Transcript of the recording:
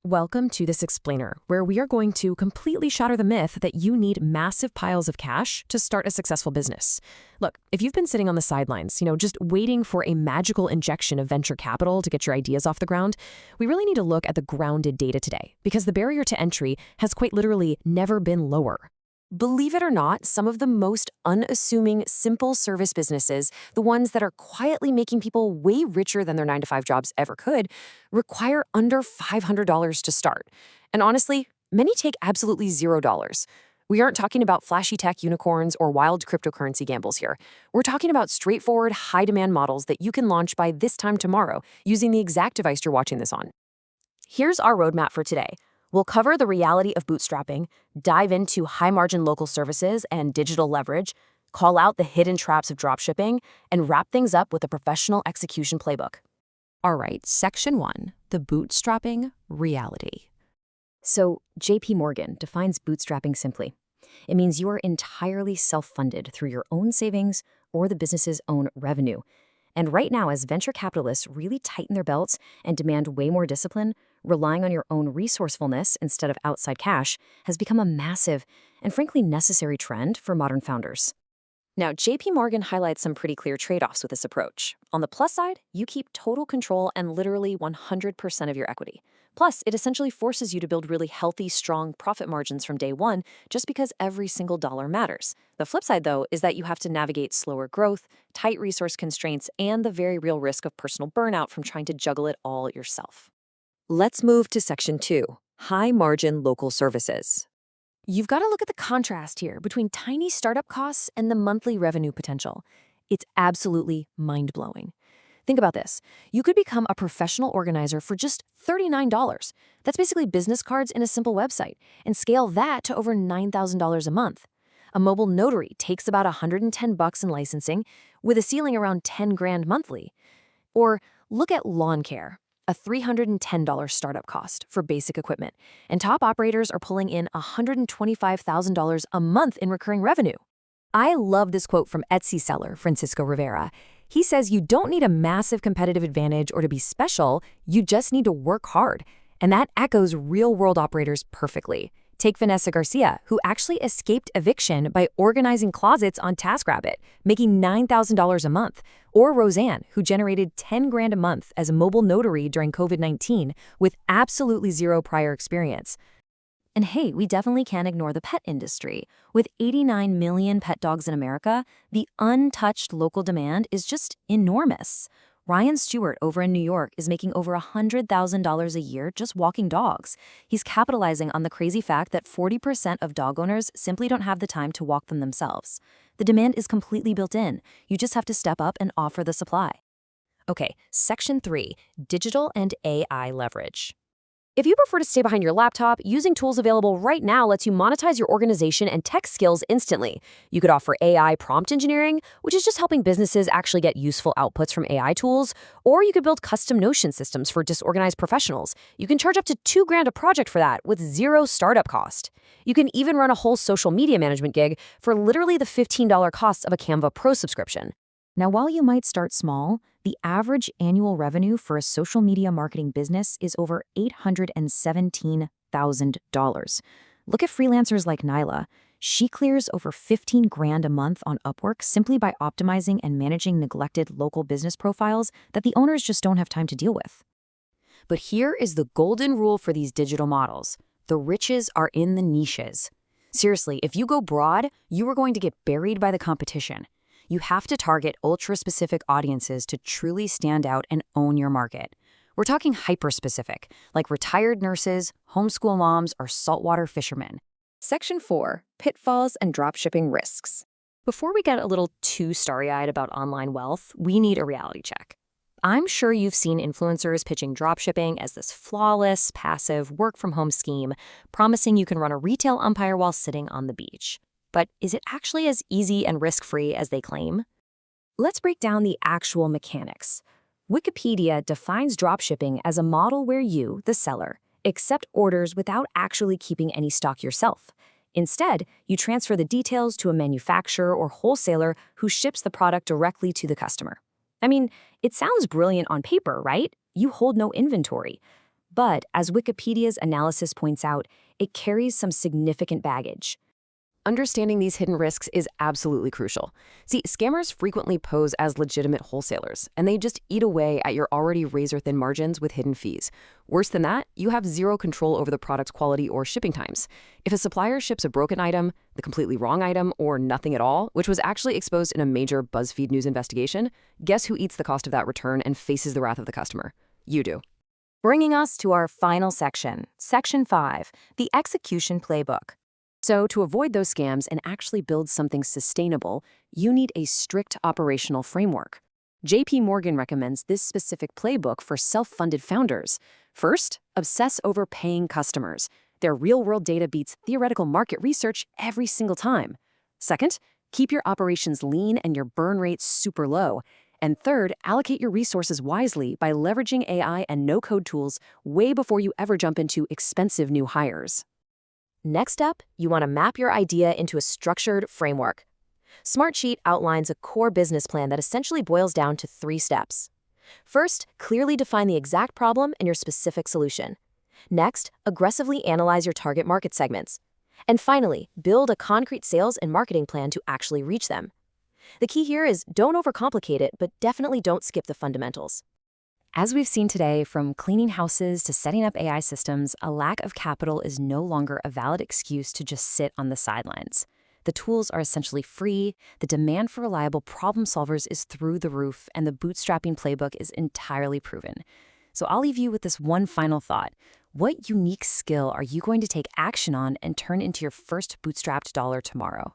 Welcome to this explainer, where we are going to completely shatter the myth that you need massive piles of cash to start a successful business. Look, if you've been sitting on the sidelines, just waiting for a magical injection of venture capital to get your ideas off the ground, we really need to look at the grounded data today, because the barrier to entry has quite literally never been lower. Believe it or not, some of the most unassuming, simple service businesses, the ones that are quietly making people way richer than their 9-to-5 jobs ever could, require under $500 to start. And honestly, many take absolutely $0. We aren't talking about flashy tech unicorns or wild cryptocurrency gambles here. We're talking about straightforward, high-demand models that you can launch by this time tomorrow using the exact device you're watching this on. Here's our roadmap for today. We'll cover the reality of bootstrapping, dive into high-margin local services and digital leverage, call out the hidden traps of dropshipping, and wrap things up with a professional execution playbook. All right, Section 1, the bootstrapping reality. So, JP Morgan defines bootstrapping simply. It means you are entirely self-funded through your own savings or the business's own revenue. And right now, as venture capitalists really tighten their belts and demand way more discipline, relying on your own resourcefulness instead of outside cash has become a massive and frankly necessary trend for modern founders. Now, JP Morgan highlights some pretty clear trade-offs with this approach. On the plus side, you keep total control and literally 100% of your equity. Plus, it essentially forces you to build really healthy, strong profit margins from day one just because every single dollar matters. The flip side, though, is that you have to navigate slower growth, tight resource constraints, and the very real risk of personal burnout from trying to juggle it all yourself. Let's move to Section 2, high-margin local services. You've got to look at the contrast here between tiny startup costs and the monthly revenue potential. It's absolutely mind-blowing. Think about this. You could become a professional organizer for just $39. That's basically business cards in a simple website, and scale that to over $9,000 a month. A mobile notary takes about $110 in licensing, with a ceiling around $10 grand monthly. Or look at lawn care, a $310 startup cost for basic equipment, and top operators are pulling in $125,000 a month in recurring revenue. I love this quote from Etsy seller Francisco Rivera. He says you don't need a massive competitive advantage or to be special, you just need to work hard. And that echoes real-world operators perfectly. Take Vanessa Garcia, who actually escaped eviction by organizing closets on TaskRabbit, making $9,000 a month. Or Roseanne, who generated $10 grand a month as a mobile notary during COVID-19 with absolutely zero prior experience. And hey, we definitely can't ignore the pet industry. With 89 million pet dogs in America, the untouched local demand is just enormous. Ryan Stewart over in New York is making over $100,000 a year just walking dogs. He's capitalizing on the crazy fact that 40% of dog owners simply don't have the time to walk them themselves. The demand is completely built in. You just have to step up and offer the supply. Okay, Section 3, digital and AI leverage. If you prefer to stay behind your laptop, using tools available right now lets you monetize your organization and tech skills instantly. You could offer AI prompt engineering, which is just helping businesses actually get useful outputs from AI tools, or you could build custom Notion systems for disorganized professionals. You can charge up to $2 grand a project for that with zero startup cost. You can even run a whole social media management gig for literally the $15 cost of a Canva Pro subscription. Now, while you might start small, the average annual revenue for a social media marketing business is over $817,000. Look at freelancers like Nyla. She clears over 15 grand a month on Upwork simply by optimizing and managing neglected local business profiles that the owners just don't have time to deal with. But here is the golden rule for these digital models. The riches are in the niches. Seriously, if you go broad, you are going to get buried by the competition. You have to target ultra-specific audiences to truly stand out and own your market. We're talking hyper-specific, like retired nurses, homeschool moms, or saltwater fishermen. Section 4, pitfalls and dropshipping risks. Before we get a little too starry-eyed about online wealth, we need a reality check. I'm sure you've seen influencers pitching dropshipping as this flawless, passive, work-from-home scheme, promising you can run a retail empire while sitting on the beach. But is it actually as easy and risk-free as they claim? Let's break down the actual mechanics. Wikipedia defines dropshipping as a model where you, the seller, accept orders without actually keeping any stock yourself. Instead, you transfer the details to a manufacturer or wholesaler who ships the product directly to the customer. I mean, it sounds brilliant on paper, right? You hold no inventory. But, as Wikipedia's analysis points out, it carries some significant baggage. Understanding these hidden risks is absolutely crucial. See, scammers frequently pose as legitimate wholesalers, and they just eat away at your already razor-thin margins with hidden fees. Worse than that, you have zero control over the product's quality or shipping times. If a supplier ships a broken item, the completely wrong item, or nothing at all, which was actually exposed in a major BuzzFeed News investigation, guess who eats the cost of that return and faces the wrath of the customer? You do. Bringing us to our final section, Section 5, the Execution Playbook. So to avoid those scams and actually build something sustainable, you need a strict operational framework. JP Morgan recommends this specific playbook for self-funded founders. First, obsess over paying customers. Their real-world data beats theoretical market research every single time. Second, keep your operations lean and your burn rate super low. And third, allocate your resources wisely by leveraging AI and no-code tools way before you ever jump into expensive new hires. Next up, you want to map your idea into a structured framework. Smartsheet outlines a core business plan that essentially boils down to 3 steps. First, clearly define the exact problem and your specific solution. Next, aggressively analyze your target market segments. And finally, build a concrete sales and marketing plan to actually reach them. The key here is don't overcomplicate it, but definitely don't skip the fundamentals. As we've seen today, from cleaning houses to setting up AI systems, a lack of capital is no longer a valid excuse to just sit on the sidelines. The tools are essentially free, the demand for reliable problem solvers is through the roof, and the bootstrapping playbook is entirely proven. So I'll leave you with this one final thought. What unique skill are you going to take action on and turn into your first bootstrapped dollar tomorrow?